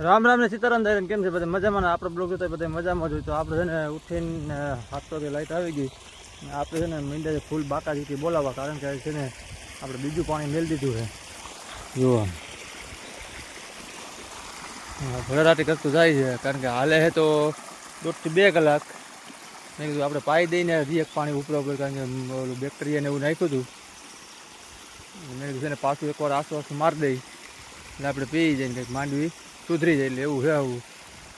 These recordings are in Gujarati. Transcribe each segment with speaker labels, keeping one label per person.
Speaker 1: રામ રામ ને સીતારામ દાયરા કેમ છે બધા મજામાં? આપણે બ્લોગ જોતા બધા મજામાં જોઈએ. તો આપણે છે ને ઉઠીને 7 વાગે લાઇટ આવી ગઈ. આપણે છે ને મીંડા ફૂલ બાકાજીથી બોલાવવા, કારણ કે છે ને આપણે બીજું પાણી મેળ દીધું છે. જુઓ ભરારાટી કરતું જાય છે, કારણ કે હાલે છે તો 1.5 થી 2 કલાક. મેં કીધું આપણે પાઈ દઈને હજી એક પાણી ઉપર ઉપર, કારણ કે ઓલું બેક્ટેરિયાને એવું નાખ્યું હતું. મેં કીધું છે ને પાછું એકવાર આસુ મારી દઈ એટલે આપણે પી જઈને કંઈક માંડવી સુધરી જાય. એટલે એવું છે આવું,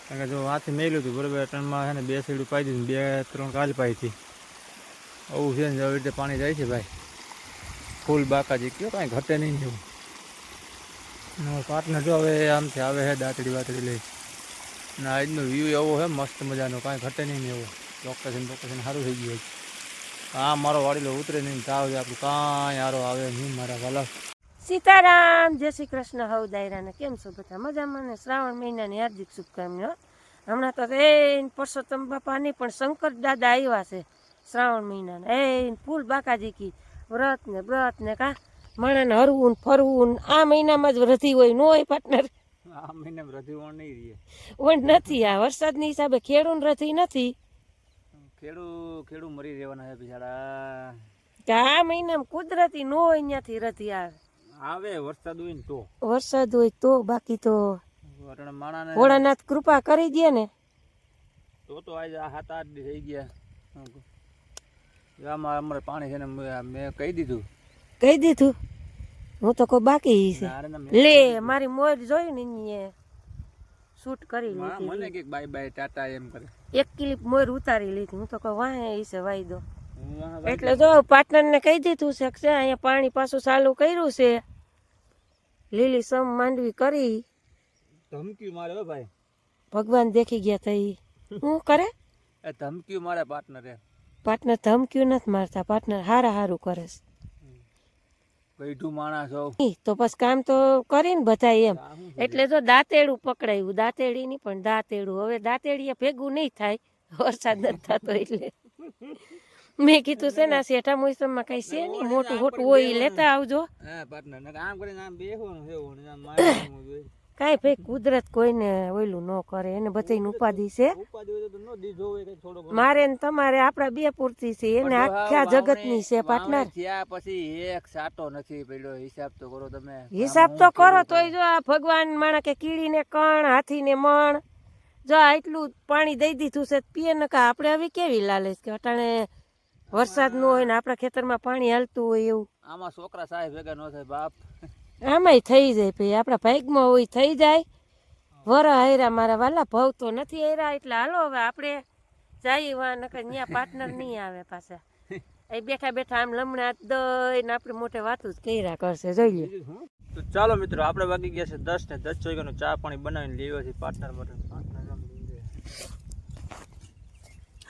Speaker 1: કારણ કે જો હાથે મેલ્યું હતું બરાબર, ટનમાં છે ને 2 સીડું પાઈ દીધું, 2-3 કાલ પાઈ હતી. આવું છે ને આવી રીતે પાણી જાય છે ભાઈ, ફૂલ બાકાજી કયો કાંઈ ઘટે નહીં એવું. પાર્ટનર જો હવે આમથી આવે છે દાંતડી વાતડી લઈ, ને આજનો વ્યૂ એવો છે મસ્ત મજાનો, કાંઈ ઘટે નહીં ને એવો. લોકેશન સારું થઈ ગયું. હા મારો વાડીલો ઉતરે નહીં, તાવ આપણું કાંઈ સારો આવે નહીં મારા વાલા.
Speaker 2: સીતારામ, જય શ્રી કૃષ્ણ. હવ દાયરાને કેમ છો બધા મજામાં? ને શ્રાવણ મહિનાની હાર્દિક શુભકામનાઓ. હમણાં તો પરસોત્તમ બાપાની પણ શંકર દાદા આવ્યા છે શ્રાવણ મહિનાના. ફૂલ બાકાજી કી વ્રત ને કા માણાને હરવું ફરવું. આ મહિનામાં જ વૃદ્ધિ હોય, નો હોય પાર્ટનર?
Speaker 1: આ મહિને વૃદ્ધિ ઓણ નહીં રહે,
Speaker 2: ઓણ નથી. આ વરસાદની હિસાબે ખેડૂત વૃદ્ધિ નથી.
Speaker 1: ખેડૂ મરી રહેવાના છે બિચારા.
Speaker 2: કે આ મહિનામાં કુદરતી નો હોય ત્યાંથી રથી
Speaker 1: આવે વરસાદ હોય ને તો,
Speaker 2: વરસાદ હોય તો, બાકી તો
Speaker 1: માણાને
Speaker 2: ભોળાનાથ કૃપા કરી દે ને
Speaker 1: તો આજે 7-8 દી થઈ ગયા. આમાં અમારે પાણી છે ને મેં કહી દીધું. હું તો કોઈ બાકી છે લે. મારી મોર જોઈ ને અહીંયા શૂટ કરી લીધી. મને કે બાય બાય ટાટા એમ કરે, 1 ક્લિપ મોર ઉતારી લીધી. હું તો કોઈ વાહે છે વાઈ દો. એટલે જો પાર્ટનર ને કહી દીધું છે કે અહીંયા પાણી પાછું ચાલુ કર્યું છે. લીલી સમ માંડવી કરી. ધમકી મારે હો ભાઈ, ભગવાન દેખી ગયા થઈ. શું કરે? ધમકી મારે પાર્ટનર ધમકી નથી મારતા. પાર્ટનર હારું કરે છે. કઈઠું માણસ હોવ તો બસ કામ તો કરીને બધા એમ. એટલે તો દાંતેડું પકડાયું. દાંતેડી ની પણ દાંતેડું. હવે દાંતેડીએ ભેગું નહીં થાય, વરસાદ નથી થતો એટલે. મેં કીધું છે ને શેઠા મોસમમાં કઈ છે નહીં, મોટું હોય એ લેતા આવજો. કાંઈ ભાઈ કુદરત કોઈને ઓયલું ન કરે, એને બધાને ઉપાધિ છે. મારે ને તમારે આપડા બે પૂરતી છે, એને આખા જગતની છે પાર્ટનર. પછી એક સાટો નથી પડ્યો. હિસાબ તો કરો તમે, હિસાબ તો કરો. તોય જો આ ભગવાન માણા કે કીડીને કણ, હાથીને મણ, જો આટલું પાણી દઈ દીધું છે પીએ નકા. આપણે હવે કેવી લાલચ કે અટાણે વરસાદ નું હોય ને આપણા ખેતરમાં પાણી હાલતું હોય એવું. આમાં છોકરા સાહેબ ભેગા ન થાય બાપ. આમાંય થઈ જાય ભાઈ, આપણા ભાગમાં હોય થઈ જાય. વરા હાયરા મારા વાલા, ભાવ તો નથી હાયરા. એટલે હાલો હવે આપણે જઈએ વા, નકર ત્યાં પાર્ટનર નહીં આવે પાછા. એ બેઠા બેઠા આમ લમણા દઈ ને આપણે મોટે વાતું જ કર્યા કરશે. જોઈ લે. તો ચાલો મિત્રો, આપણે વાગી ગયા છે 10 ને 10 વાગ્યાનો ચા પાણી બનાવીને લેવા છે પાર્ટનર માટે.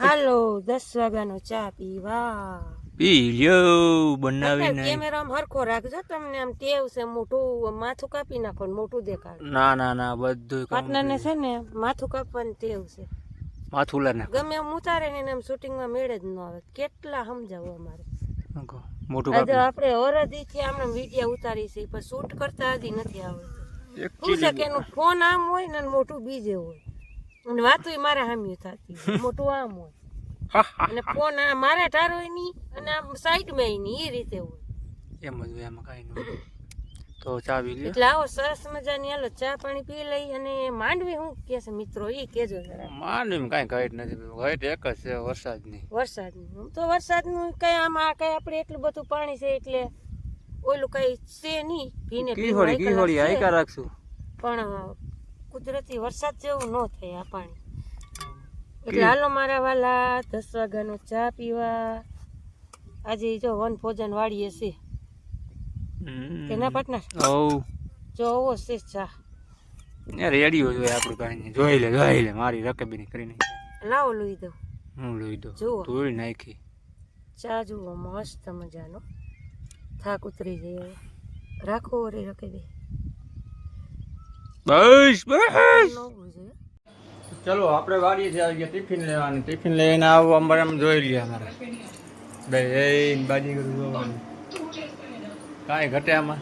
Speaker 2: હાલો 10 વાગ્યાનો ચા પીવા.
Speaker 1: પી લ્યો બનાવીને.
Speaker 2: કેમેરામાં હરખો રાખજો, તમને આમ ટેવ છે મોટું માથું કાપી નાખો ને મોટું દેખાડ.
Speaker 1: ના બધું
Speaker 2: પાર્ટનર ને છે ને માથું કાપવાની ટેવ છે.
Speaker 1: માથું લા નાખ,
Speaker 2: ગમે એમ ઉતારે ને એમ શૂટિંગમાં મેળે જ ન આવે. કેટલા સમજાવો અમારે.
Speaker 1: મોટું
Speaker 2: આજે આપણે ઓરદી થી આમને વિડિયો ઉતારી છે, પણ શૂટ કરતા હજી નથી આવડતું. શું છે કે એનું ફોન આમ હોય ને મોટું બીજે હોય, અને વાતું મારે હામ્યું થતી. મોટું આમ હોય અને ફોન મારે ટારો નહીં, અને આમ સાઈડમાં નહીં, એ રીતે હોય.
Speaker 1: એમ જ હોય, એમાં કાંઈ નહીં. તો ચા પી લે.
Speaker 2: એટલે આવો સરસ મજાની હાલો ચા પાણી પી લઈ. અને માંડવી શું કે છે મિત્રો એ કેજો જરા.
Speaker 1: માંડવી કાંઈ ઘાટ નથી, ઘાટ એક જ છે વરસાદની.
Speaker 2: આમ તો વરસાદનું કઈ આમાં કઈ આપણે એટલું બધું પાણી છે એટલે ઓલું કઈ છે નહીં. ભીને
Speaker 1: કીહોળી હાઈકા રાખશું,
Speaker 2: પણ કુદરતી વરસાદ જેવું ન થાય આ પાણી. એટલે હાલો મારા વાલા 10 વાગ્યાનો ચા પીવા. આજે જો વન ભોજન વાળીએ છે કે ના પાર્ટનર? જો ઓવો છે ચા
Speaker 1: રેડિયો જોઈએ આપણું કાંઈ. જોઈ લે મારી રકેબીની કરીને.
Speaker 2: લાવો લઈ દઉં.
Speaker 1: હું લઈ દઉં.
Speaker 2: જુઓ
Speaker 1: ધોઈ નાખી
Speaker 2: ચા, જુઓ મસ્ત મજાનો. થાક ઉતરી જાય. રાખો રે રકેબી.
Speaker 1: બસ ચલો આપણે વાડીએ આવી ગયા ટિફિન લેવાની. ટિફિન લઈને આવવા અમારે આમ જોઈ લઈએ. અમારે ભાઈ બાજી કરું જોવાનું, કાંઈ ઘટે આમાં.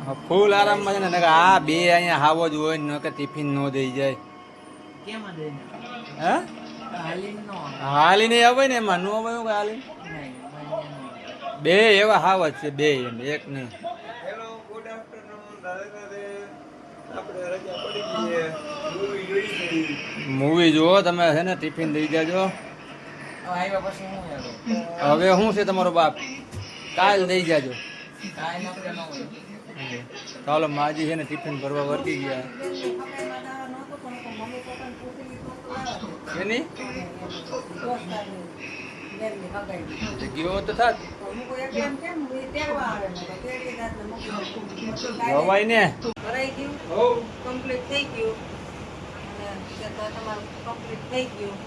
Speaker 3: ફૂલ આરામમાં છે ને નકર આ બે અહીંયા હાવો જ હોય ને નકર ટિફિન નો દઈ જાય હે હાલી નહીં આવે ને એમાં નો આવે કે હાલી બે એવા હાવ જ છે બે એમ એક નહીં મૂવી જુઓ તમે છે ને ટિફિન દઈ જાજો હવે શું છે તમારો બાપ કાલ દઈ જાજો ચાલો માજી છે ને ટિફિન ભરવા વર્ગી ગયા એની ગયો તો થાત હવાઈ ને
Speaker 2: કમ્પ્લીટ થઈ ગયું તમારું કમ્પ્લીટ થઈ ગયું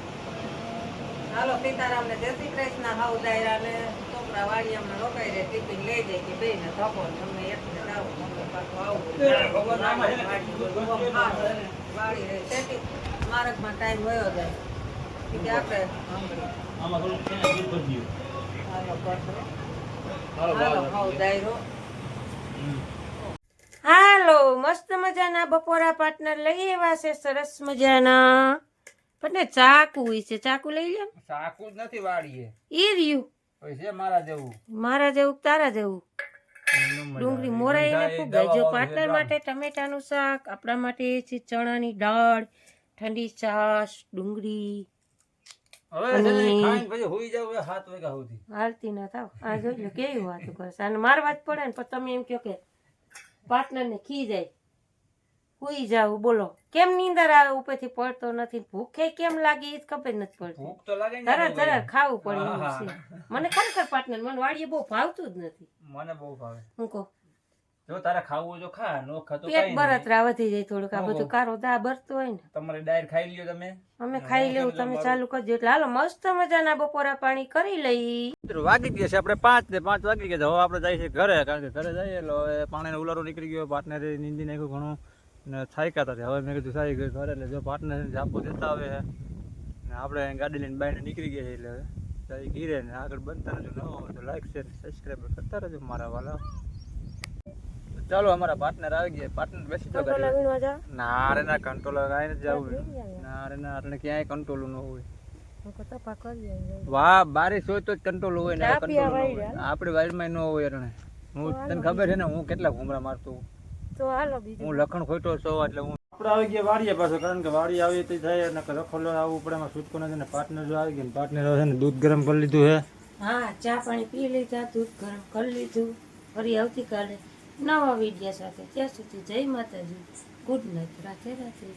Speaker 2: હાલો સીતારામ ને જય શ્રી કૃષ્ણ હાઉ દાયરા ને છોકરા વાડી અમને રોકાઈ રહે ટિફિન લઈ જાય કે બે ને ધકો તમને એકને આવો વાડી રહે તેથી માર્ગમાં ટાઈમ વયો જાય કે આપણે હાલો મસ્ત મજાના બપોરા પાર્ટનર લઈ આવ્યા છે સરસ મજાના પણ ચાકુ છે ચાકુ લઈ લે
Speaker 3: ચાકુ જ નથી વાડીએ
Speaker 2: ઈ રહ્યું
Speaker 3: છે મારા જેવું
Speaker 2: તારા જેવું ડુંગળી મોરાઈને ફૂગાય જો પાર્ટનર માટે ટમેટાનું શાક આપણા માટે છે ચણાની દાળ ઠંડી છાશ ડુંગળી હાલતી ના થાવ આ જોઈ લો કેવી વાતો કરશે અને મારવા જ પડે ને પણ તમે એમ કહો કે પાર્ટનર ને ખી જાય હુઈ જાવ બોલો કેમ નીંદર આવે ઉપરથી પડતો નથી ભૂખે કેમ લાગી એ જ ખબર નથી પડતી તરત ખાવું પડે એવું છે મને ખરેખર પાર્ટનર મને વાડીએ બહુ ભાવતું જ નથી
Speaker 3: મને બહુ ભાવે
Speaker 2: હું કહું
Speaker 3: જો તારે ખાવું જો ખા નો ખાતો
Speaker 2: પેટ બરતરા વધી જાય થોડુંક આ બધું કારો દા ભરતો હોય ને
Speaker 3: તમારે ડાયર ખાઈ લ્યો તમે
Speaker 2: અમે ખાઈ લેવું તમે ચાલુ કરજો એટલે હાલો મસ્ત મજાના બપોરા પાણી કરી લઈ
Speaker 3: વાગી ગયા છે આપણે 5 ને 5 વાગી ગયા હવે આપણે જાય છે ઘરે કારણ કે ઘરે જઈએ એટલે હવે પાણીનો ઉલારો નીકળી ગયો પાર્ટનર નીંદી નાખ્યું ઘણું ને થાક્યા હતા હવે મેં કીધું સારી ઘરે એટલે જો પાર્ટનર ઝાપો દેતા આવે ને આપણે ગાડી લઈને બહાર નીકળી ગયા એટલે હવે સારી ઘીરે ને આગળ બનતા રહેજો ન હોય તો લાઈક શેર સબસ્ક્રાઈબ કરતા રહેજો મારા વાલા ચાલો અમારા પાર્ટનર આવી ગયા પાર્ટનર બેસી તો ના રે ના કંટ્રોલ કાંઈ નથી જવું ના રે ના એટલે ક્યાંય કંટ્રોલ ન હોય વાહ બારીશ હોય તો જ કંટ્રોલ હોય ને આપણી વાઈડમાં ન હોય એટલે હું તને ખબર છે ને હું કેટલા ઘૂમરા મારતો હું લખણ ખોટો છો એટલે હું આપણે આવી ગયા વાડીએ પાછો કારણ કે વાડી આવી તો થાય ને રખોલો આવવું પડે એમાં છૂટકો નથી ને પાર્ટનર જો આવી ગયા પાર્ટનર છે ને દૂધ ગરમ કરી લીધું છે
Speaker 2: હા ચા પાણી પી લીધા દૂધ ગરમ કરી લીધું ફરી આવતીકાલે નવા વિડીયો સાથે ત્યાં સુધી જય માતાજી ગુડ નાઇટ રાધે રાધે